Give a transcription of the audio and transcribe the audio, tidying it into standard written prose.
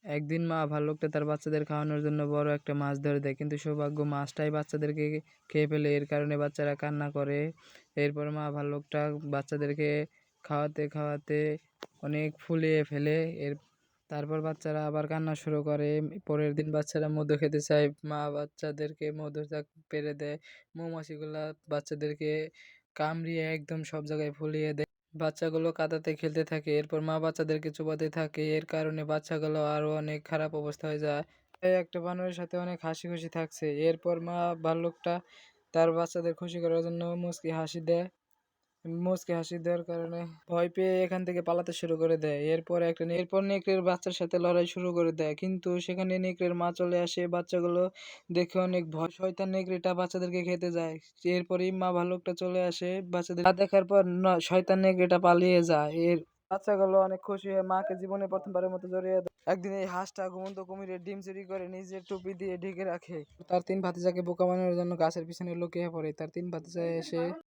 একদিন মা ভাল্লুকটা তার বাচ্চাদের খাওয়ানোর জন্য বড় একটা মাছ ধরে দেয়, কিন্তু সৌভাগ্য মাছটাই বাচ্চাদেরকে খেয়ে ফেলে। এর কারণে বাচ্চারা কান্না করে। এরপর মা ভাল্লুকটা বাচ্চাদেরকে খাওয়াতে খাওয়াতে অনেক ফুলিয়ে ফেলে। তারপর বাচ্চারা আবার কান্না শুরু করে। পরের দিন বাচ্চারা মধু খেতে চায়, মা বাচ্চাদেরকে মধুটা পেড়ে দেয়। মৌমাছিগুলা বাচ্চাদেরকে কামড়িয়ে একদম সব জায়গায় ফুলিয়ে দেয়। বাচ্চাগুলো কাদাতে খেলতে থাকে। এরপর মা বাচ্চাদেরকে চুবাতে থাকে। এর কারণে বাচ্চাগুলো আরো অনেক খারাপ অবস্থা হয়ে যায়। একটা বানরের সাথে অনেক হাসি খুশি থাকছে। এরপর মা ভাল্লুকটা তার বাচ্চাদের খুশি করার জন্য মুচকি হাসি দেয়। মুচকি হাসি দেওয়ার কারণে ভয় পেয়ে এখান থেকে পালাতে শুরু করে দেয়। এরপর নেকড়ের বাচ্চার সাথে লড়াই শুরু করে দেয়, কিন্তু সেখানে নেকড়ের মা চলে আসে। বাচ্চাগুলো দেখে অনেক ভয়। শয়তান নেকড়েটা বাচ্চাদেরকে খেতে যায়। এরপরই মা ভাল্লুকটা চলে আসে। বাচ্চাদের দেখার পর শয়তান নেকড়েটা পালিয়ে যায়। বাচ্চাগুলো অনেক খুশি হয়ে মাকে জীবনে প্রথমবারের মতো জড়িয়ে দেয়। একদিন এই হাঁসটা ঘুমন্ত কুমিরের ডিম চুরি করে নিজের টুপি দিয়ে ঢেকে রাখে। তার তিন ভাতিজাকে বোকা বানানোর জন্য গাছের পিছনে লুকিয়ে পড়ে। তার তিন ভাতিজা এসে